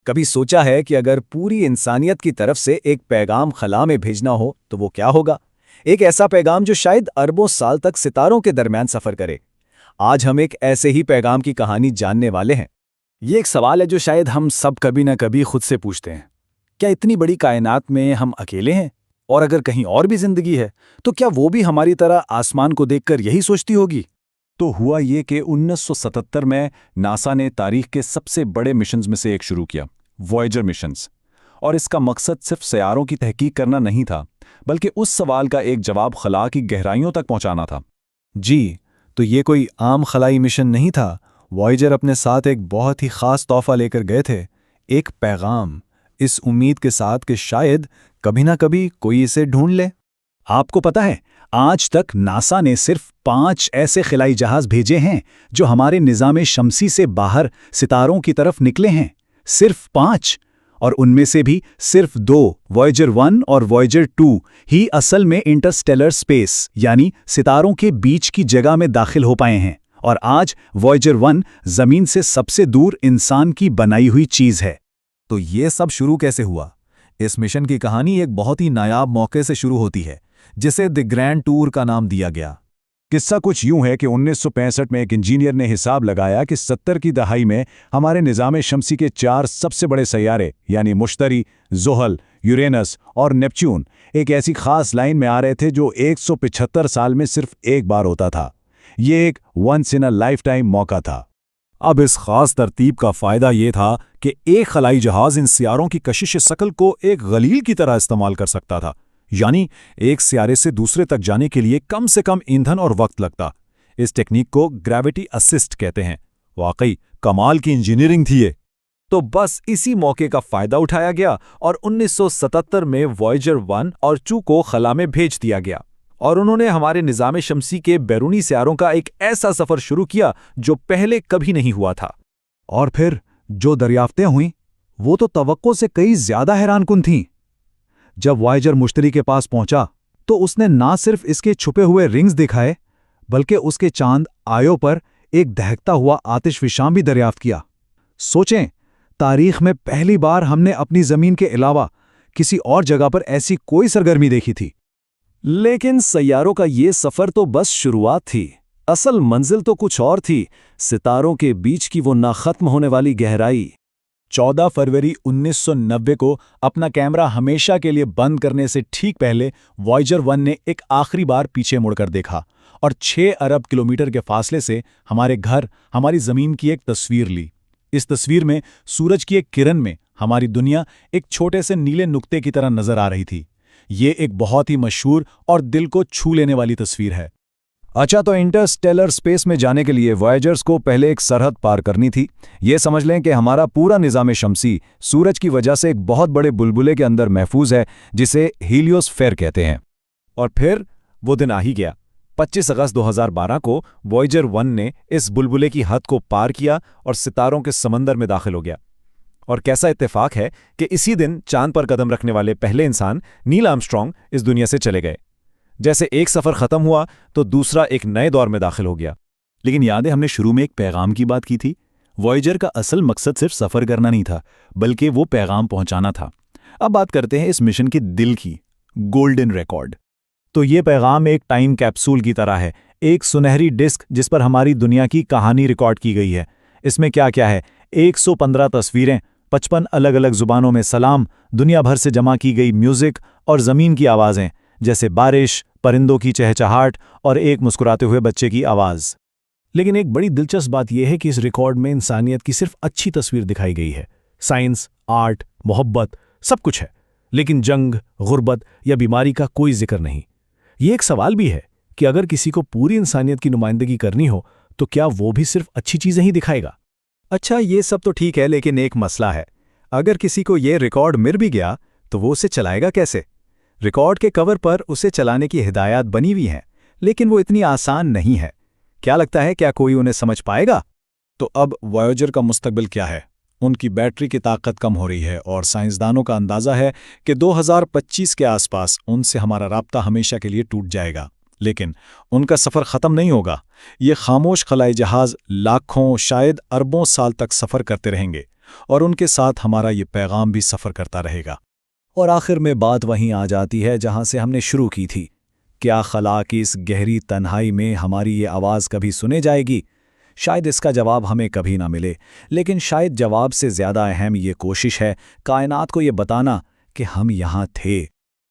कभी सोचा है कि अगर पूरी इंसानियत की तरफ से एक पैगाम खला में भेजना हो तो वो क्या होगा? एक ऐसा पैगाम जो शायद अरबों साल तक सितारों के दरमियान सफर करे। आज हम एक ऐसे ही पैगाम की कहानी जानने वाले हैं। ये एक सवाल है जो शायद हम सब कभी न कभी खुद से पूछते हैं। क्या इतनी बड़ी कायनात में हम अकेले हैं? और अगर कहीं और भी जिंदगी है तो क्या वो भी हमारी तरह आसमान को देखकर यही सोचती होगी? तो हुआ ये कि 1977 में नासा ने तारीख के सबसे बड़े मिशंस में से एक शुरू किया, वॉयेजर मिशंस। और इसका मकसद सिर्फ सैयारों की तहकीक करना नहीं था, बल्कि उस सवाल का एक जवाब खला की गहराइयों तक पहुंचाना था। जी, तो ये कोई आम खलाई मिशन नहीं था। वॉयेजर अपने साथ एक बहुत ही खास तोहफा लेकर गए थे, एक पैगाम, इस उम्मीद के साथ कि शायद कभी ना कभी कोई इसे ढूंढ ले। आपको पता है, आज तक नासा ने सिर्फ 5 ऐसे खिलाई जहाज भेजे हैं जो हमारे निज़ाम शमसी से बाहर सितारों की तरफ निकले हैं। सिर्फ 5, और उनमें से भी सिर्फ 2, वॉयेजर 1 और वॉयेजर 2 ही असल में इंटरस्टेलर स्पेस यानी सितारों के बीच की जगह में दाखिल हो पाए हैं। और आज वॉयेजर 1 जमीन से सबसे दूर इंसान की बनाई हुई चीज है। तो ये सब शुरू कैसे हुआ? इस मिशन की कहानी एक बहुत ही नायाब मौके से शुरू होती है, जिसे द ग्रैंड टूर का नाम दिया गया। किस्सा कुछ यूं है कि 1965 में एक इंजीनियर ने हिसाब लगाया कि 70 की दहाई में हमारे निज़ाम शमसी के 4 सबसे बड़े सैयारे यानी मुश्तरी, ज़ुहल, यूरेनस और नेपच्यून एक ऐसी खास लाइन में आ रहे थे जो 175 साल में सिर्फ एक बार होता था। ये एक once in a lifetime मौका था। अब इस खास तरतीब का फ़ायदा ये था कि एक खलाई जहाज़ इन सियारों की कशिश शकल को एक गलील की तरह इस्तेमाल कर सकता था, यानी एक सियारे से दूसरे तक जाने के लिए कम से कम ईंधन और वक्त लगता। इस टेक्निक को ग्रेविटी असिस्ट कहते हैं। वाकई कमाल की इंजीनियरिंग थी ये। तो बस इसी मौके का फ़ायदा उठाया गया और 1977 में वॉयेजर 1 और 2 को खला में भेज दिया गया, और उन्होंने हमारे निज़ाम शमसी के बैरूनी सियारों का एक ऐसा सफ़र शुरू किया जो पहले कभी नहीं हुआ था। और फिर जो दरियाफ्तें हुईं वो तो तवक्को से कई ज़्यादा हैरानकुन थीं। जब वॉयेजर मुश्तरी के पास पहुंचा तो उसने ना सिर्फ इसके छुपे हुए रिंग्स दिखाए, बल्कि उसके चांद आयो पर एक दहकता हुआ आतिशफिशां भी दरियाफ्त किया। सोचें, तारीख में पहली बार हमने अपनी ज़मीन के अलावा किसी और जगह पर ऐसी कोई सरगर्मी देखी थी। लेकिन सैयारों का ये सफर तो बस शुरुआत थी। असल मंजिल तो कुछ और थी, सितारों के बीच की वो ना खत्म होने वाली गहराई। 14 फरवरी 1990 को अपना कैमरा हमेशा के लिए बंद करने से ठीक पहले वॉयेजर 1 ने एक आखिरी बार पीछे मुड़कर देखा और 6 अरब किलोमीटर के फासले से हमारे घर, हमारी ज़मीन की एक तस्वीर ली। इस तस्वीर में सूरज की एक किरण में हमारी दुनिया एक छोटे से नीले नुक्ते की तरह नजर आ रही थी। ये एक बहुत ही मशहूर और दिल को छू लेने वाली तस्वीर है। अच्छा, तो इंटरस्टेलर स्पेस में जाने के लिए वॉयेजर्स को पहले एक सरहद पार करनी थी। ये समझ लें कि हमारा पूरा निज़ाम शमसी सूरज की वजह से एक बहुत बड़े बुलबुले के अंदर महफूज है, जिसे हीलियोस्फेयर कहते हैं। और फिर वो दिन आ ही गया। 25 अगस्त 2012 को वॉयेजर 1 ने इस बुलबुले की हद को पार किया और सितारों के समंदर में दाखिल हो गया। और कैसा इत्तेफाक है कि इसी दिन चांद पर कदम रखने वाले पहले इंसान नील आर्मस्ट्रॉन्ग इस दुनिया से चले गए। जैसे एक सफ़र ख़त्म हुआ तो दूसरा एक नए दौर में दाखिल हो गया। लेकिन याद है, हमने शुरू में एक पैगाम की बात की थी। वॉयेजर का असल मकसद सिर्फ सफ़र करना नहीं था, बल्कि वो पैगाम पहुंचाना था। अब बात करते हैं इस मिशन के दिल की, गोल्डन रिकॉर्ड। तो ये पैगाम एक टाइम कैप्सूल की तरह है, एक सुनहरी डिस्क जिस पर हमारी दुनिया की कहानी रिकॉर्ड की गई है। इसमें क्या क्या है? 115 तस्वीरें, 55 अलग अलग ज़ुबानों में सलाम, दुनिया भर से जमा की गई म्यूज़िक और ज़मीन की आवाज़ें, जैसे बारिश, परिंदों की चहचहाट और एक मुस्कुराते हुए बच्चे की आवाज़। लेकिन एक बड़ी दिलचस्प बात यह है कि इस रिकॉर्ड में इंसानियत की सिर्फ अच्छी तस्वीर दिखाई गई है। साइंस, आर्ट, मोहब्बत, सब कुछ है, लेकिन जंग, गुर्बत या बीमारी का कोई जिक्र नहीं। ये एक सवाल भी है कि अगर किसी को पूरी इंसानियत की नुमाइंदगी करनी हो तो क्या वो भी सिर्फ अच्छी चीज़ें ही दिखाएगा? अच्छा, ये सब तो ठीक है, लेकिन एक मसला है। अगर किसी को ये रिकॉर्ड मिल भी गया तो वो उसे चलाएगा कैसे? रिकॉर्ड के कवर पर उसे चलाने की हिदायत बनी हुई हैं, लेकिन वो इतनी आसान नहीं है। क्या लगता है, क्या कोई उन्हें समझ पाएगा? तो अब वॉयेजर का मुस्तकबिल क्या है? उनकी बैटरी की ताकत कम हो रही है और साइंसदानों का अंदाज़ा है कि 2025 के आसपास उनसे हमारा राब्ता हमेशा के लिए टूट जाएगा। लेकिन उनका सफ़र ख़त्म नहीं होगा। ये खामोश खलाई जहाज़ लाखों, शायद अरबों साल तक सफ़र करते रहेंगे और उनके साथ हमारा ये पैगाम भी सफ़र करता रहेगा। और आखिर में बात वहीं आ जाती है जहां से हमने शुरू की थी। क्या खला की इस गहरी तन्हाई में हमारी ये आवाज़ कभी सुने जाएगी? शायद इसका जवाब हमें कभी ना मिले, लेकिन शायद जवाब से ज़्यादा अहम ये कोशिश है कायनात को ये बताना कि हम यहाँ थे,